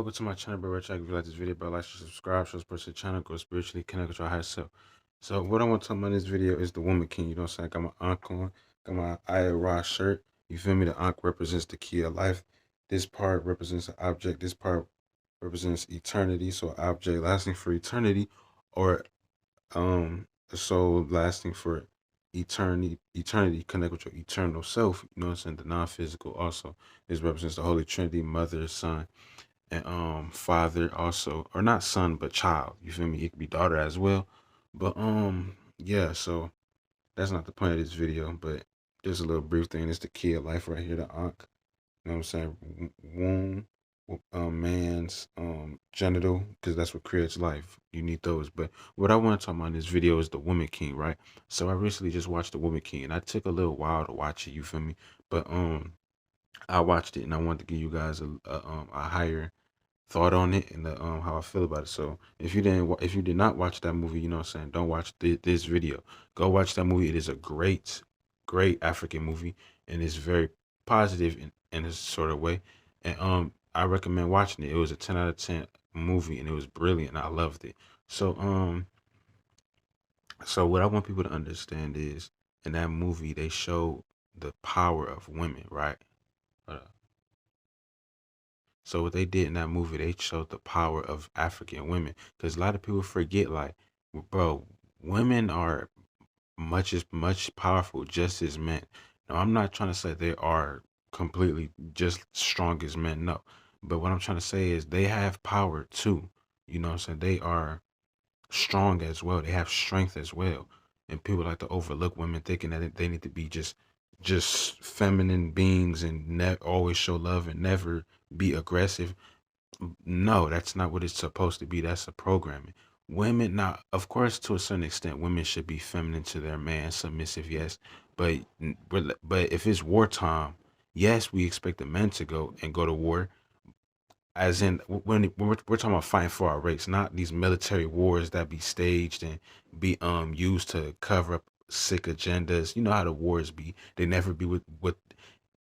welcome to my channel, bro. RedChakraSpiritual. If you like this video, bro, like, subscribe, show support to the channel, grow spiritually, connect with your higher self. So what I want to talk about in this video is the woman king. You know what I'm saying? I got my Ankh on, got my Ira shirt. You feel me? The Ankh represents the key of life. This part represents an object. This part represents eternity. So an object lasting for eternity, or a soul lasting for eternity connect with your eternal self. You know what I'm saying? The non-physical also. This represents the Holy Trinity, Mother, Son, and father also, or not son but child, you feel me? It could be daughter as well, but yeah, so that's not the point of this video, but just a little brief thing. It's the key of life right here, the Ankh. You know what I'm saying? Womb, man's genital, because that's what creates life. You need those. But what I want to talk about in this video is the woman king, right? So I recently just watched the woman king, and I took a little while to watch it, you feel me? But I watched it, and I wanted to give you guys a higher thought on it, and how I feel about it. So if you did not watch that movie, you know what I'm saying, don't watch this video. Go watch that movie. It is a great African movie, and it's very positive in a sort of way. And I recommend watching it. It was a 10 out of 10 movie, and it was brilliant. I loved it. So so what I want people to understand is, in that movie they showed the power of women, right? Uh, So what they did in that movie, they showed the power of African women. Because a lot of people forget, like, bro, women are much powerful just as men. Now, I'm not trying to say they are completely just strong as men, no. But what I'm trying to say is they have power too. You know what I'm saying? They are strong as well. They have strength as well. And people like to overlook women, thinking that they need to be just feminine beings and always show love and never be aggressive. No, that's not what it's supposed to be. That's a programming. Women, now, of course, to a certain extent, women should be feminine to their man, submissive, yes. But but if it's wartime, yes, we expect the men to go to war. As in, when we're talking about fighting for our race, not these military wars that be staged and be used to cover up sick agendas. You know how the wars be. They never be with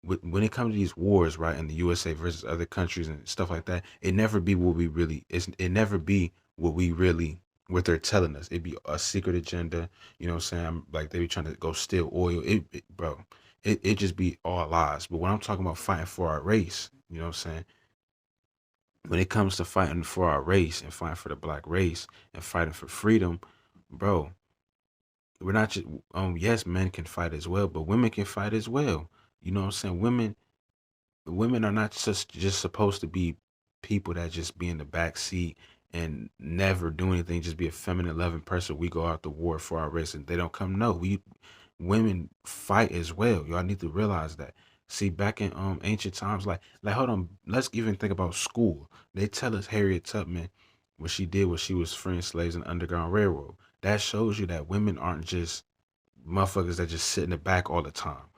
when it comes to these wars, right, in the USA versus other countries and stuff like that. It never be what we really. It never be what we really, what they're telling us. It'd be a secret agenda. You know what I'm saying? Like they be trying to go steal oil. Bro, it just be all lies. But when I'm talking about fighting for our race, you know what I'm saying? When it comes to fighting for our race and fighting for the black race and fighting for freedom, bro, we're not just yes, men can fight as well, but women can fight as well. You know what I'm saying? Women are not just supposed to be people that just be in the back seat and never do anything, just be a feminine loving person. We go out to war for our race and they don't come. No, we women fight as well. Y'all need to realize that. See, back in ancient times, like hold on, let's even think about school. They tell us Harriet Tubman, what she did was she was freeing slaves in the Underground Railroad. That shows you that women aren't just motherfuckers that just sit in the back all the time.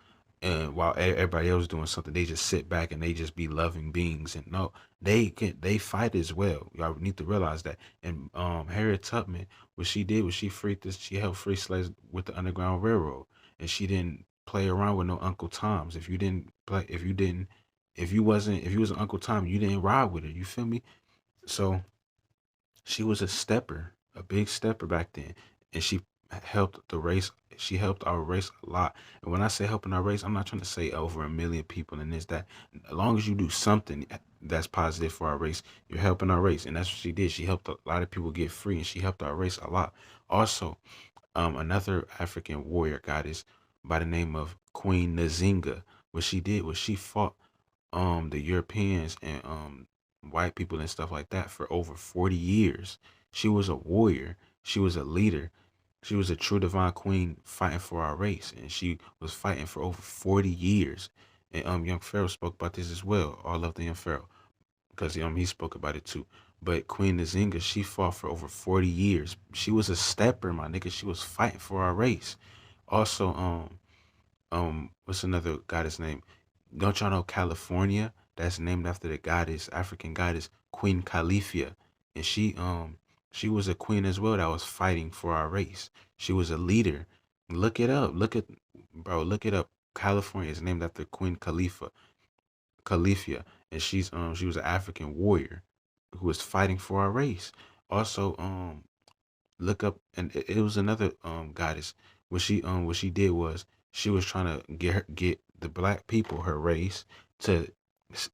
And while everybody else doing something, they just sit back and they just be loving beings. And no, they fight as well. Y'all need to realize that. And Harriet Tubman, what she did was she helped free slaves with the Underground Railroad. And she didn't play around with no Uncle Toms. If you was an Uncle Tom, you didn't ride with her. You feel me? So she was a stepper, a big stepper back then, and she helped the race. She helped our race a lot. And when I say helping our race, I'm not trying to say over a million people and this that. As long as you do something that's positive for our race, you're helping our race, and that's what she did. She helped a lot of people get free, and she helped our race a lot. Also, another African warrior goddess by the name of Queen Nzinga. What she did was she fought the Europeans and white people and stuff like that for over 40 years. She was a warrior. She was a leader. She was a true divine queen fighting for our race, and she was fighting for over 40 years. And young Pharaoh spoke about this as well. All of the young Pharaoh, because he spoke about it too. But Queen Nzinga, she fought for over 40 years. She was a stepper, my nigga. She was fighting for our race. Also, what's another goddess name? Don't y'all know California? That's named after the goddess, African goddess Queen Califia, and she was a queen as well that was fighting for our race. She was a leader. Look it up. Look it up. California is named after Queen Califia, and she was an African warrior. who was fighting for our race. Also, look up, and it was another goddess. What she did was she was trying to get the black people, her race, to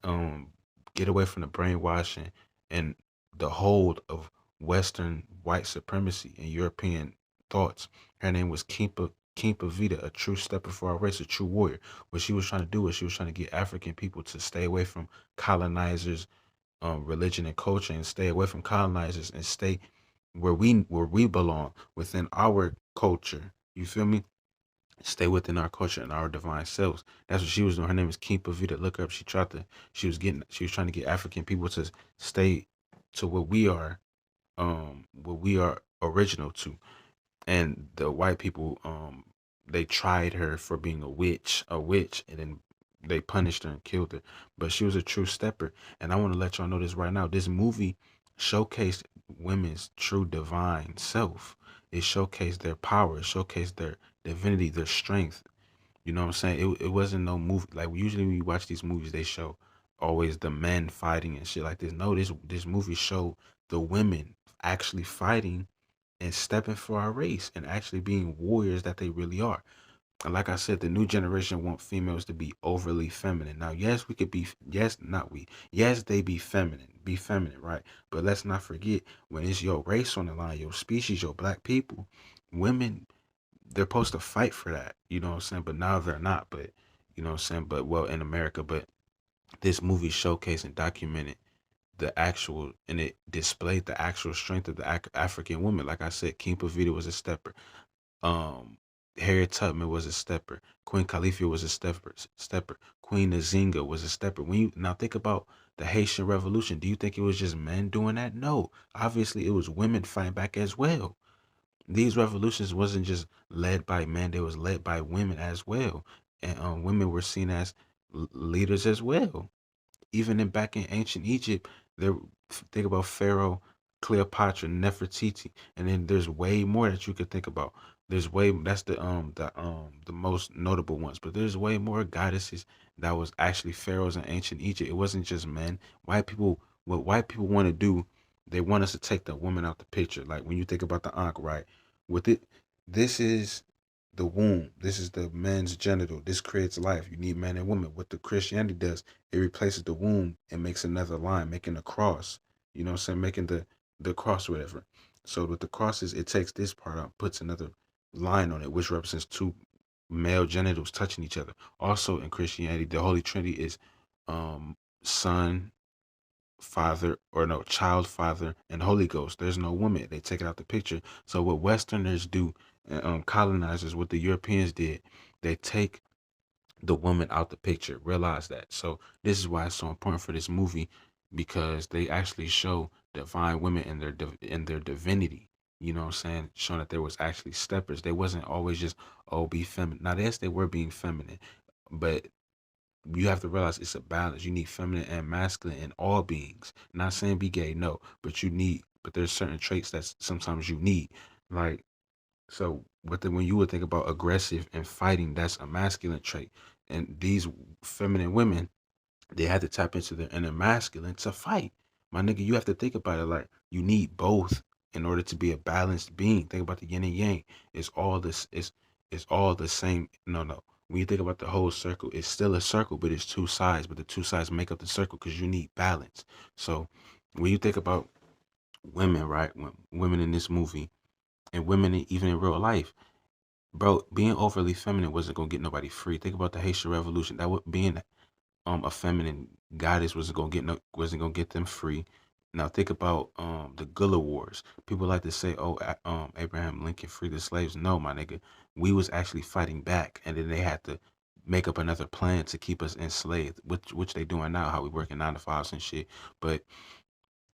um get away from the brainwashing and the hold of Western white supremacy and European thoughts. Her name was Kimpa Vita, a true stepper for our race, a true warrior. What she was trying to do was she was trying to get African people to stay away from colonizers, religion and culture, and stay away from colonizers and stay where we belong within our culture. You feel me? Stay within our culture and our divine selves. That's what she was doing. Her name is Kimpa Vita. Look her up. She was trying to get African people to stay to what we are original to. And the white people, they tried her for being a witch, and then they punished her and killed her. But she was a true stepper. And I want to let y'all know this right now. This movie showcased women's true divine self. It showcased their power. It showcased their divinity, their strength. You know what I'm saying? It wasn't no movie like usually when you watch these movies, they show always the men fighting and shit like this. No, this movie showed the women actually fighting and stepping for our race and actually being warriors that they really are. And like I said, the new generation want females to be overly feminine. Now, yes, we could be, yes, not we, yes, they be feminine, right? But let's not forget when it's your race on the line, your species, your black people, women, they're supposed to fight for that. You know what I'm saying? But now they're not. But you know what I'm saying? But well, in America, but this movie showcased and documented the actual, and it displayed the actual strength of the African woman. Like I said, King Pavita was a stepper. Um, Harriet Tubman was a stepper. Queen Khalifa was a stepper. Queen Nzinga was a stepper. When you now think about the Haitian Revolution, do you think it was just men doing that? No, obviously it was women fighting back as well. These revolutions wasn't just led by men; they was led by women as well, and women were seen as leaders as well. Even in back in ancient Egypt, there think about Pharaoh, Cleopatra, Nefertiti, and then there's way more that you could think about. There's way that's the most notable ones, but there's way more goddesses that was actually pharaohs in ancient Egypt. It wasn't just men. White people, what white people want to do, they want us to take the woman out the picture. Like when you think about the Ankh, right? With it, this is the womb. This is the man's genital. This creates life. You need man and woman. What the Christianity does, it replaces the womb and makes another line, making a cross. You know what I'm saying? Making the cross, or whatever. So with the crosses, it takes this part out, puts another line on it, which represents two male genitals touching each other. Also in Christianity, the Holy Trinity is son, father, or no, child, father, and Holy Ghost. There's no woman. They take it out the picture. So what Westerners do, colonizers, what the Europeans did, they take the woman out the picture. Realize that. So this is why it's so important for this movie, because they actually show divine women in in their divinity. You know what I'm saying? Showing that there was actually steppers. They wasn't always just, oh, be feminine. Now yes, they were being feminine, but you have to realize it's a balance. You need feminine and masculine in all beings. Not saying be gay, no, but but there's certain traits that sometimes you need. Like, so, but then when you would think about aggressive and fighting, that's a masculine trait. And these feminine women, they had to tap into their inner masculine to fight. My nigga, you have to think about it like you need both in order to be a balanced being. Think about the yin and yang. It's all this. It's all the same. No, no. When you think about the whole circle, it's still a circle, but it's two sides. But the two sides make up the circle because you need balance. So when you think about women, right? Women in this movie and women even in real life, bro, being overly feminine wasn't gonna get nobody free. Think about the Haitian Revolution. That would being a feminine goddess wasn't gonna get them free. Now think about the Gullah Wars. People like to say, "Oh, Abraham Lincoln freed the slaves." No, my nigga, we was actually fighting back, and then they had to make up another plan to keep us enslaved, which they doing now. How we working 9 to 5s and shit, but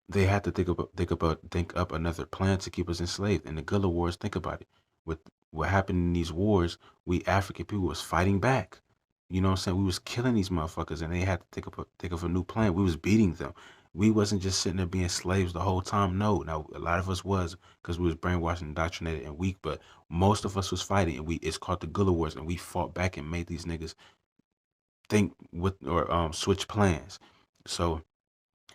they had to think up another plan to keep us enslaved. And the Gullah Wars, think about it. With what happened in these wars, we African people was fighting back. You know what I'm saying? We was killing these motherfuckers, and they had to think of a new plan. We was beating them. We wasn't just sitting there being slaves the whole time. No, now a lot of us was, because we was brainwashed, indoctrinated, and weak. But most of us was fighting, and it's called the Gullah Wars, and we fought back and made these niggas think with or switch plans. So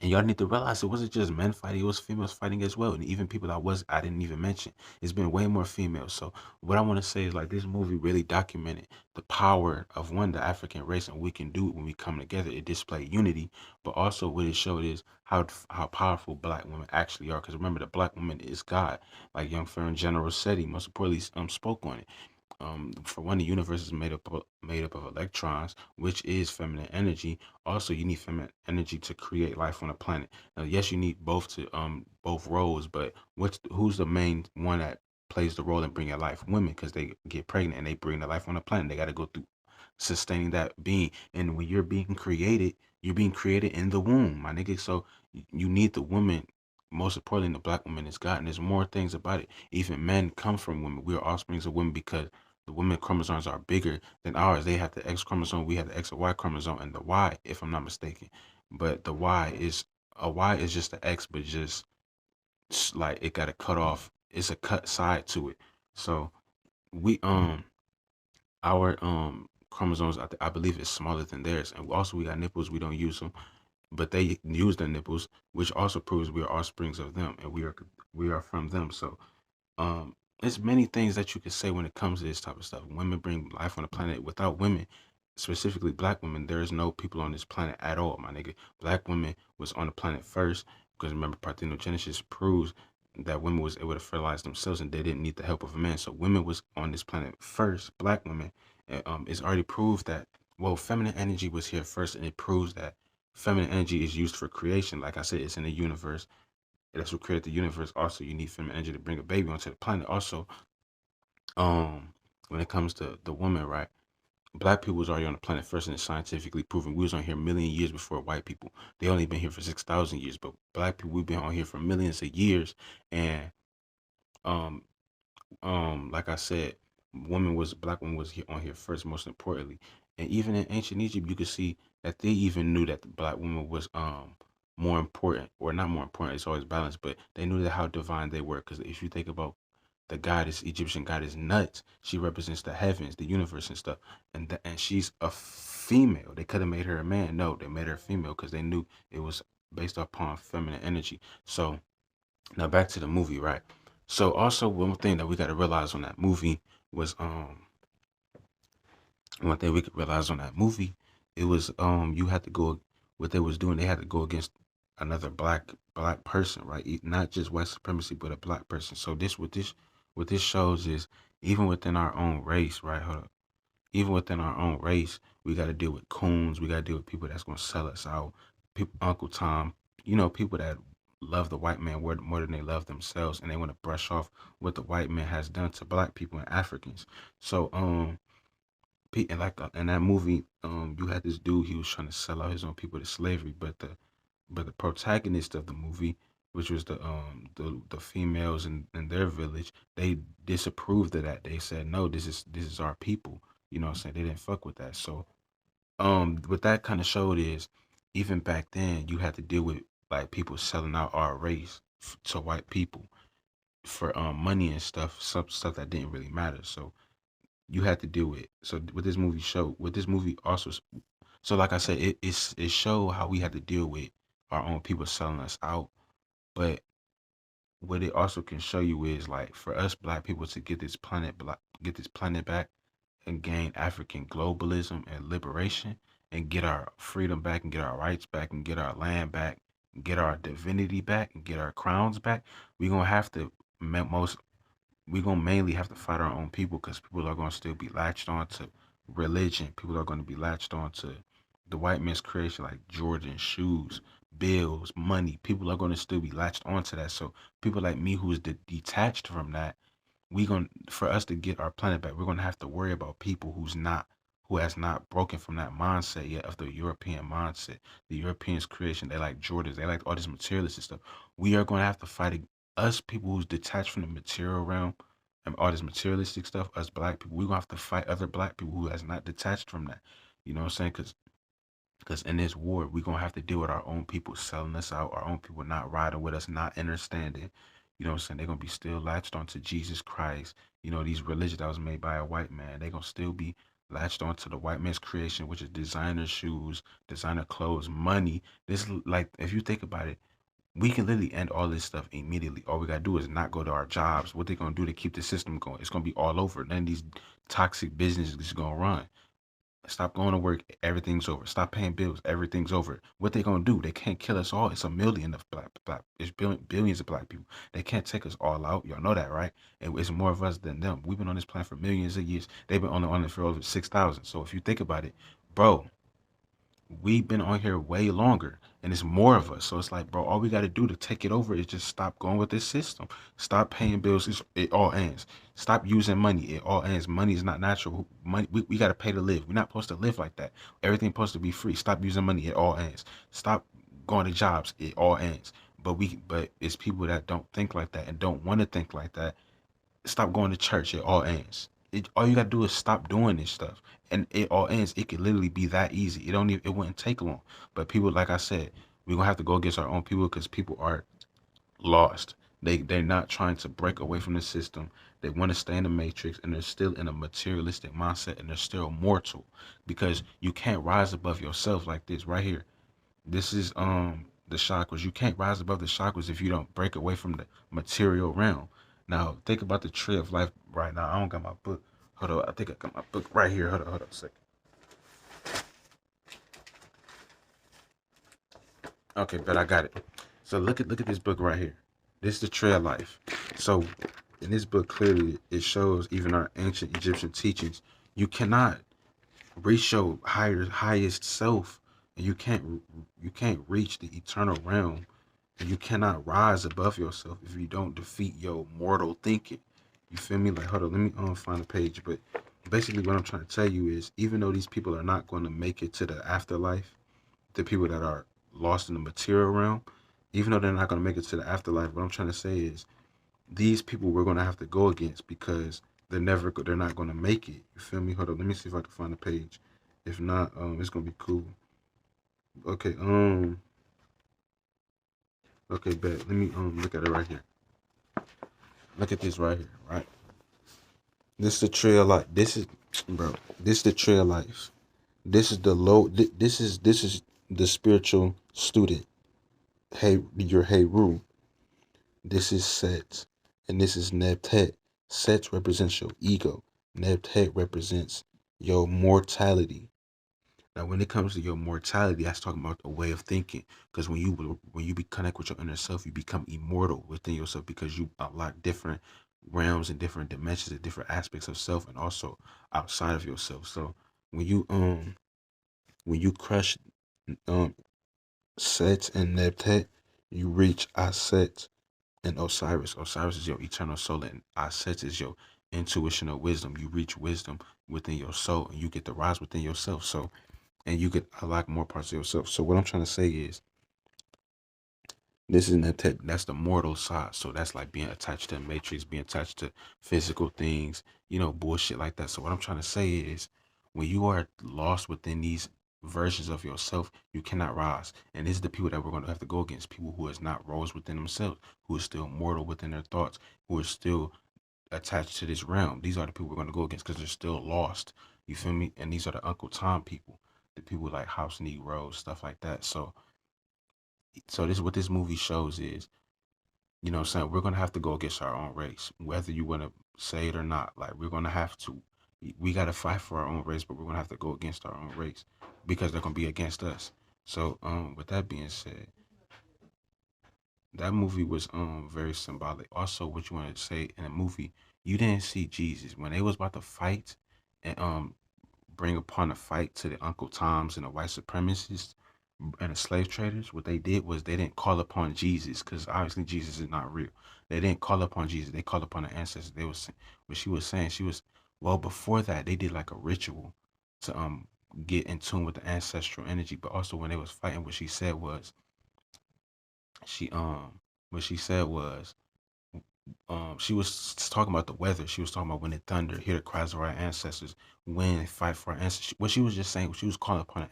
And y'all need to realize it wasn't just men fighting, it was females fighting as well. And even people I didn't even mention. It's been way more females. So what I want to say is like this movie really documented the power of one, the African race, and we can do it when we come together. It displayed unity, but also what it showed is how powerful black women actually are. Because remember, the black woman is God. Like young Farron General said, he most importantly spoke on it. For one, the universe is made up of electrons, which is feminine energy. Also, you need feminine energy to create life on a planet. Now, yes, you need both to both roles, but who's the main one that plays the role in bringing life? Women, because they get pregnant and they bring the life on the planet. They got to go through sustaining that being. And when you're being created in the womb, my nigga. So you need the woman. Most importantly, the black woman is God, and there's more things about it. Even men come from women. We are offsprings of women because the women chromosomes are bigger than ours. They have the X chromosome, we have the X or Y chromosome, and the Y, if I'm not mistaken. But the Y is just the X, but just like it got a cut off. It's a cut side to it. So we our chromosomes, I believe, is smaller than theirs, and also we got nipples. We don't use them, but they use their nipples, which also proves we are offsprings of them, and we are from them. So there's many things that you could say when it comes to this type of stuff. Women bring life on the planet. Without women, specifically black women, there is no people on this planet at all, my nigga. Black women was on the planet first because remember, parthenogenesis proves that women was able to fertilize themselves and they didn't need the help of a man. So women was on this planet first. Black women, it's already proved that well, feminine energy was here first, and it proves that feminine energy is used for creation. Like I said, it's in the universe. That's what created the universe. Also, you need feminine energy to bring a baby onto the planet. Also, when it comes to the woman, right? Black people was already on the planet first, and it's scientifically proven. We was on here a million years before white people. They only been here for 6,000 years, but black people we've been on here for millions of years. And um, like I said, black woman was here on here first, most importantly. And even in ancient Egypt, you could see that they even knew that the black woman was more important, or not more important. It's always balanced, but they knew that how divine they were. Because if you think about the goddess, Egyptian goddess Nut, she represents the heavens, the universe, and stuff. And she's a female. They could have made her a man. No, they made her a female because they knew it was based upon feminine energy. So now back to the movie, right? So also one thing that we got to realize on that movie was one thing we could realize on that movie, it was you had to go what they was doing, they had to go against another black person, right? Not just white supremacy, but a black person. So this shows is even within our own race, right? Hold up. Even within our own race, we got to deal with coons. We got to deal with people that's gonna sell us out. People, Uncle Tom, people that love the white man more than they love themselves, and they want to brush off what the white man has done to black people and Africans. So and like in that movie, you had this dude. He was trying to sell out his own people to slavery, but the protagonist of the movie, which was the females in their village, they disapproved of that. They said no, this is our people. You know what I'm saying? They didn't fuck with that. So what that kind of showed is even back then you had to deal with like people selling out our race to white people for money and stuff, some stuff that didn't really matter. So you had to deal with. So what this movie also, so like I said, it showed how we had to deal with our own people selling us out. But what it also can show you is like for us black people to get this planet back and gain African globalism and liberation and get our freedom back and get our rights back and get our land back and get our divinity back and get our crowns back, we gonna have to most we're gonna mainly have to fight our own people because people are gonna still be latched on to religion. People are gonna be latched on to the white man's creation like Jordan shoes, bills, money. People are gonna still be latched onto that. So people like me who's detached from that, we going for us to get our planet back, we're gonna have to worry about people who has not broken from that mindset yet of the European mindset. The Europeans' creation, they like Jordans, they like all this materialistic stuff. We are gonna have to fight us people who's detached from the material realm and all this materialistic stuff. Us black people, we're gonna have to fight other black people who has not detached from that. You know what I'm saying? Because in this war, we're gonna have to deal with our own people selling us out, our own people not riding with us, not understanding. You know what I'm saying? They're gonna be still latched onto Jesus Christ. These religions that was made by a white man, they're gonna still be latched onto the white man's creation, which is designer shoes, designer clothes, money. This, like, if you think about it, we can literally end all this stuff immediately. All we gotta do is not go to our jobs. What they gonna do to keep the system going? It's gonna be all over. None of these toxic businesses is gonna run. Stop going to work, everything's over. Stop paying bills, everything's over. What they gonna do? They can't kill us all. It's a million of black. It's billions of black people. They can't take us all out. Y'all know that, right? And it's more of us than them. We've been on this planet for millions of years. They've been on it for over 6,000. So if you think about it, bro, we've been on here way longer and it's more of us. So it's like, bro, all we got to do to take it over is just stop going with this system. Stop paying bills. It all ends. Stop using money. It all ends. Money is not natural. Money, we got to pay to live. We're not supposed to live like that. Everything's supposed to be free. Stop using money. It all ends. Stop going to jobs. It all ends. But it's people that don't think like that and don't want to think like that. Stop going to church. It all ends. All you gotta do is stop doing this stuff, and it all ends. It could literally be that easy. It don't even. It wouldn't take long. But people, like I said, we're gonna have to go against our own people because people are lost. They're not trying to break away from the system. They want to stay in the matrix, and they're still in a materialistic mindset, and they're still mortal because you can't rise above yourself like this right here. This is the chakras. You can't rise above the chakras if you don't break away from the material realm. Now think about the tree of life right now. I don't got my book. Hold on, I think I got my book right here. Hold on a second. Okay, but I got it. So look at this book right here. This is the tree of life. So in this book clearly it shows even our ancient Egyptian teachings. You cannot reach your highest self, and you can't reach the eternal realm, and you cannot rise above yourself if you don't defeat your mortal thinking. You feel me? Like, hold on, let me find a page. But basically what I'm trying to tell you is, even though these people are not going to make it to the afterlife, the people that are lost in the material realm, even though they're not going to make it to the afterlife, what I'm trying to say is these people we're going to have to go against because they're not going to make it. You feel me? Hold on, let me see if I can find a page. If not, it's gonna be cool. Okay, okay, bet. Let me look at it right here. Look at this right here, right? This is the trail life. This is, bro. This is the trail life. This is the low. This is the spiritual student. Hey, your Heru. This is Set, and this is Nebtet. Set represents your ego. Nebtet represents your mortality. Now, when it comes to your mortality, that's talking about a way of thinking. Because when you connect with your inner self, you become immortal within yourself because you unlock different realms and different dimensions and different aspects of self, and also outside of yourself. So when you crush um Set and Nebtet, you reach Aset and Osiris. Osiris is your eternal soul, and Aset is your intuitional wisdom. You reach wisdom within your soul, and you get to rise within yourself. So and you could unlock more parts of yourself. So what I'm trying to say is this is that's the mortal side. So that's like being attached to a matrix, being attached to physical things, bullshit like that. So what I'm trying to say is when you are lost within these versions of yourself, you cannot rise. And this is the people that we're going to have to go against. People who is not rose within themselves, who is still mortal within their thoughts, who are still attached to this realm. These are the people we're going to go against because they're still lost. You feel me? And these are the Uncle Tom people, the people like House Negroes, stuff like that. So this what this movie shows is, what I'm saying, we're gonna have to go against our own race, whether you want to say it or not. Like we're gonna have to, we gotta fight for our own race, but we're gonna have to go against our own race because they're gonna be against us. So with that being said, that movie was very symbolic. Also, what you want to say in the movie, you didn't see Jesus when they was about to fight and bring upon a fight to the Uncle Toms and the white supremacists and the slave traders. What they did was they didn't call upon Jesus because obviously Jesus is not real. They didn't call upon Jesus. They called upon the ancestors. They was what she was saying. She was well before that they did like a ritual to get in tune with the ancestral energy. But also when they was fighting, she what she said was she was talking about the weather. She was talking about when it thunder, hear the cries of our ancestors, win, fight for our ancestors. What she was just saying, she was calling upon an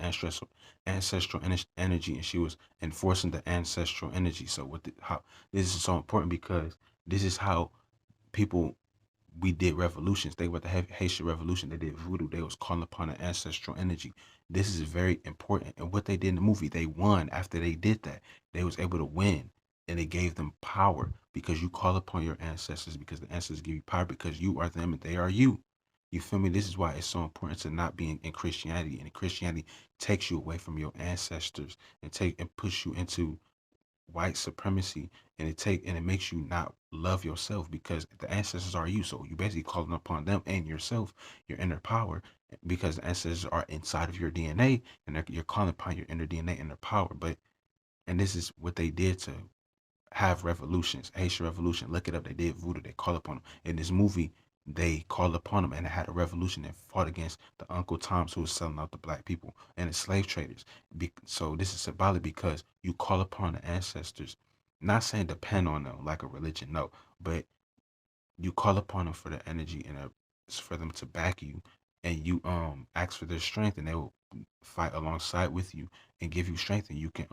ancestral energy, and she was enforcing the ancestral energy. So how this is so important because this is how people we did revolutions. Think about the Haitian Revolution. They did voodoo. They was calling upon an ancestral energy. This is very important. And what they did in the movie, they won after they did that. They was able to win, and it gave them power because you call upon your ancestors, because the ancestors give you power because you are them and they are you. You feel me? This is why it's so important to not be in Christianity. And Christianity takes you away from your ancestors and push you into white supremacy, and it makes you not love yourself because the ancestors are you. So you basically calling upon them and yourself, your inner power, because the ancestors are inside of your DNA, and you're calling upon your inner DNA and their power. But and this is what they did to have revolutions. Haitian Revolution, look it up. They did voodoo. They call upon them. In this movie, they called upon them and had a revolution and fought against the Uncle Toms who was selling out the black people and the slave traders. So this is symbolic because you call upon the ancestors, not saying depend on them like a religion, no, but you call upon them for the energy and for them to back you, and you ask for their strength, and they will fight alongside with you and give you strength, and you can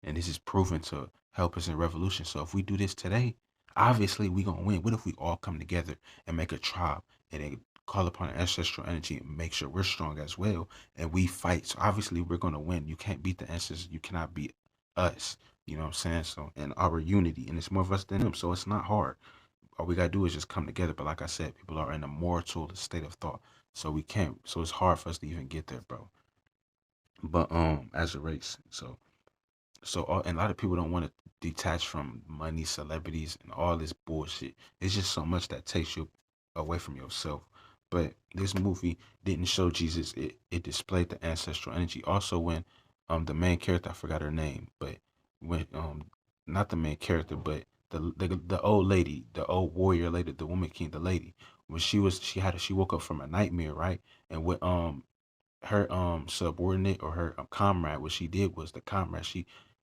and this is proven to help us in revolution. So if we do this today, obviously we gonna win. What if we all come together and make a tribe and then call upon ancestral energy and make sure we're strong as well and we fight? So obviously we're gonna win. You can't beat the ancestors. You cannot beat us. You know what I'm saying? So and our unity, and it's more of us than them. So it's not hard. All we gotta do is just come together. But like I said, people are in a mortal state of thought. So we can't. So it's hard for us to even get there, bro. But as a race, and a lot of people don't want to detach from money, celebrities, and all this bullshit. It's just so much that takes you away from yourself. But this movie didn't show Jesus. It displayed the ancestral energy. Also, when the main character, I forgot her name, but when not the main character, but the old lady, the old warrior lady, the woman king, the lady, when she woke up from a nightmare, right? And what her subordinate or her comrade, what she did was the comrade,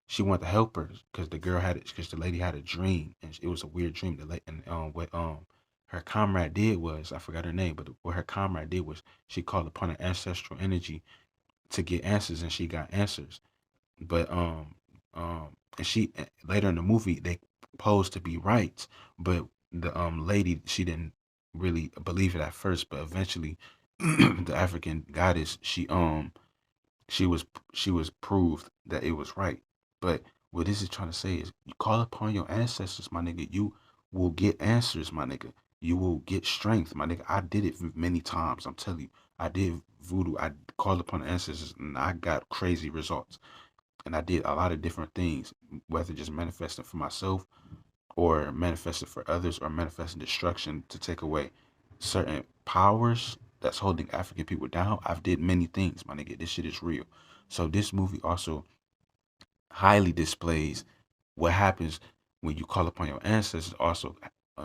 she wanted to help her because the girl had it, because the lady had a dream, and it was a weird dream. And what her comrade did was, I forgot her name, but what her comrade did was she called upon an ancestral energy to get answers, and she got answers. But and she later in the movie they posed to be right, but the lady, she didn't really believe it at first, but eventually the African goddess, she was she was proved that it was right. But what this is trying to say is, you call upon your ancestors, my nigga. You will get answers, my nigga. You will get strength, my nigga. I did it many times. I'm telling you, I did voodoo. I called upon the ancestors, and I got crazy results. And I did a lot of different things, whether just manifesting for myself or manifesting for others or manifesting destruction to take away certain powers that's holding African people down. I've did many things, my nigga. This shit is real. So this movie also highly displays what happens when you call upon your ancestors. Also,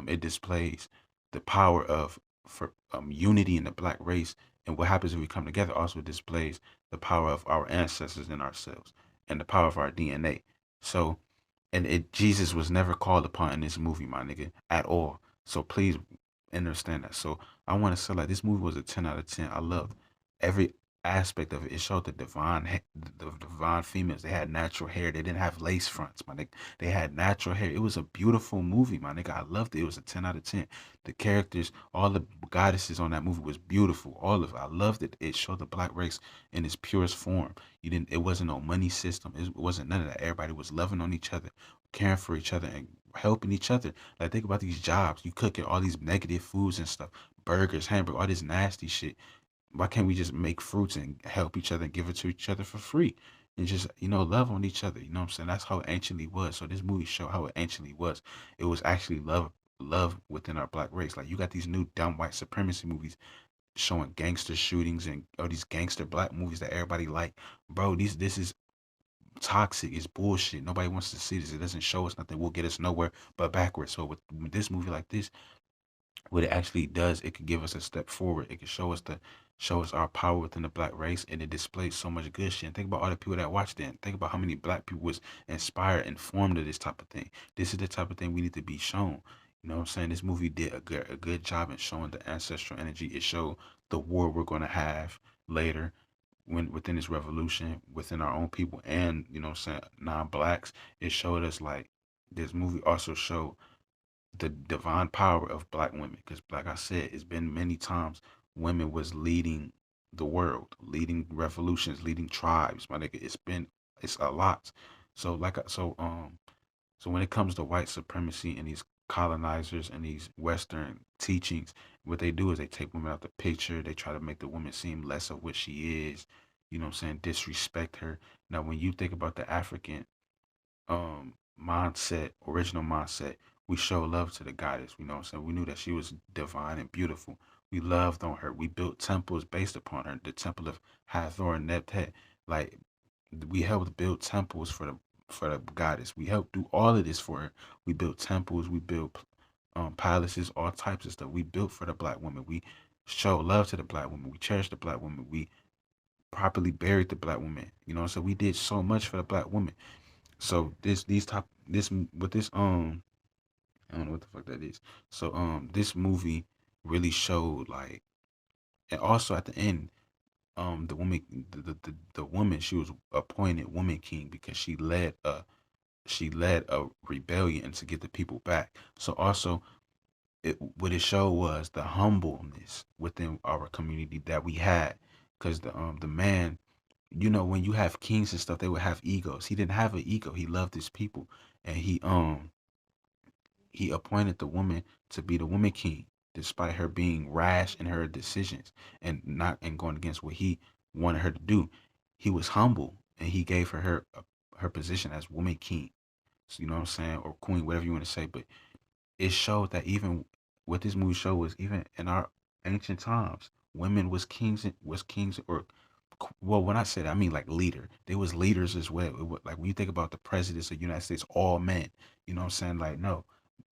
it displays the power of for unity in the black race, and what happens if we come together. Also displays the power of our ancestors in ourselves and the power of our DNA. So, and Jesus was never called upon in this movie, my nigga, at all. So please understand that. So I want to say, like, this movie was a 10 out of 10. I loved every aspect of it. It showed the divine females. They had natural hair. They didn't have lace fronts, my nigga. They had natural hair. It was a beautiful movie, my nigga. I loved it. It was a 10 out of 10. The characters, all the goddesses on that movie was beautiful. All of it. I loved it. It showed the black race in its purest form. You didn't. It wasn't no money system. It wasn't none of that. Everybody was loving on each other, caring for each other, and helping each other. Like, think about these jobs. You cooking all these negative foods and stuff, burgers, hamburger, all this nasty shit. Why can't we just make fruits and help each other and give it to each other for free? And just, love on each other. You know what I'm saying? That's how it anciently was. So this movie showed how it anciently was. It was actually love within our black race. Like, you got these new dumb white supremacy movies showing gangster shootings and all these gangster black movies that everybody like. Bro, this is toxic. It's bullshit. Nobody wants to see this. It doesn't show us nothing. Will get us nowhere but backwards. So with this movie like this, what it actually does, it could give us a step forward. It could show us our power within the black race, and it displays so much good shit. And think about all the people that watched it. Think about how many black people was inspired and formed of this type of thing. This is the type of thing we need to be shown. You know what I'm saying? This movie did a good job in showing the ancestral energy. It showed the war we're gonna have later when within this revolution, within our own people, and, you know what I'm saying, non-blacks. It showed us, like, this movie also showed the divine power of black women. Because, like I said, it's been many times women was leading the world, leading revolutions, leading tribes. My nigga, it's a lot. So so when it comes to white supremacy and these colonizers and these Western teachings, what they do is they take women out the picture. They try to make the woman seem less of what she is. You know what I'm saying? Disrespect her. Now, when you think about the African mindset, original mindset, we show love to the goddess. You know what I'm saying? We knew that she was divine and beautiful. We loved on her. We built temples based upon her. The temple of Hathor and Nebtet. Like we helped build temples for the goddess. We helped do all of this for her. We built temples. We built palaces, all types of stuff. We built for the black woman. We show love to the black woman. We cherish the black woman. We properly buried the black woman. You know, so we did so much for the black woman. So this with this I don't know what the fuck that is. So this movie really showed like, and also at the end the woman the woman, she was appointed woman king because she led a rebellion to get the people back. So also what it showed was the humbleness within our community that we had, because the man, you know, when you have kings and stuff, they would have egos. He didn't have an ego. He loved his people, and he appointed the woman to be the woman king, despite her being rash in her decisions and not and going against what he wanted her to do. He was humble and he gave her position as woman king. So, you know what I'm saying, or queen, whatever you want to say. But it showed that even what this movie showed was even in our ancient times, women was kings or well, when I say that, I mean like leader. They was leaders as well. Like when you think about the presidents of the United States, all men. You know what I'm saying? Like no,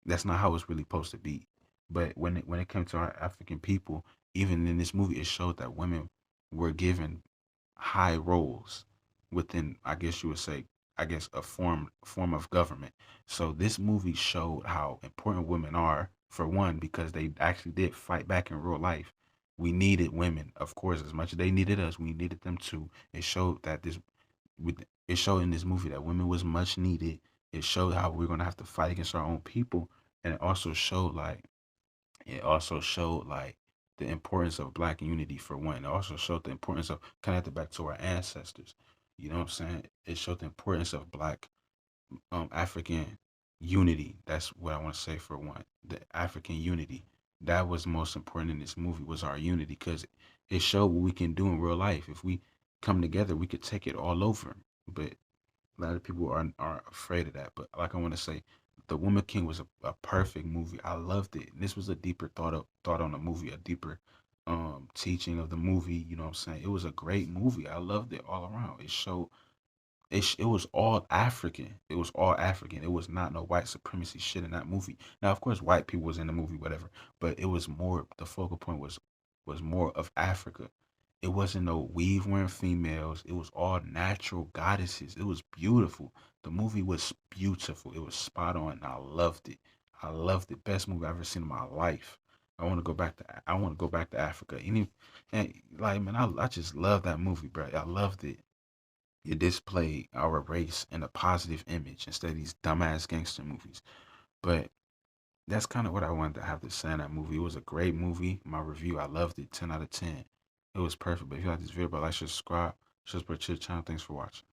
that's not how it's really supposed to be. But when it came to our African people, even in this movie, it showed that women were given high roles within, I guess you would say, I guess a form of government. So this movie showed how important women are, for one, because they actually did fight back in real life. We needed women, of course, as much as they needed us. We needed them too. It showed that it showed in this movie that women was much needed. It showed how we're gonna have to fight against our own people, and it also showed like the importance of black unity for one. It also showed the importance of connecting back to our ancestors. You know what I'm saying? It showed the importance of black African unity. That's what I want to say for one. The African unity. That was most important in this movie was our unity because it showed what we can do in real life. If we come together, we could take it all over. But a lot of people are afraid of that. But like I want to say, The Woman King was a perfect movie. I loved it. And this was a deeper thought on the movie, a deeper teaching of the movie. You know what I'm saying? It was a great movie. I loved it all around. It showed it was all African. It was all African. It was not no white supremacy shit in that movie. Now, of course, white people was in the movie, whatever, but it was more. The focal point was more of Africa. It wasn't no weave wearing females. It was all natural goddesses. It was beautiful. The movie was beautiful. It was spot on. And I loved it. I loved it. Best movie I've ever seen in my life. I want to go back to Africa. And like man, I just love that movie, bro. I loved it. It displayed our race in a positive image instead of these dumbass gangster movies. But that's kind of what I wanted to have to say in that movie. It was a great movie. My review, I loved it. 10 out of 10. It was perfect. But if you like this video, like, share, subscribe, subscribe to the channel. Thanks for watching.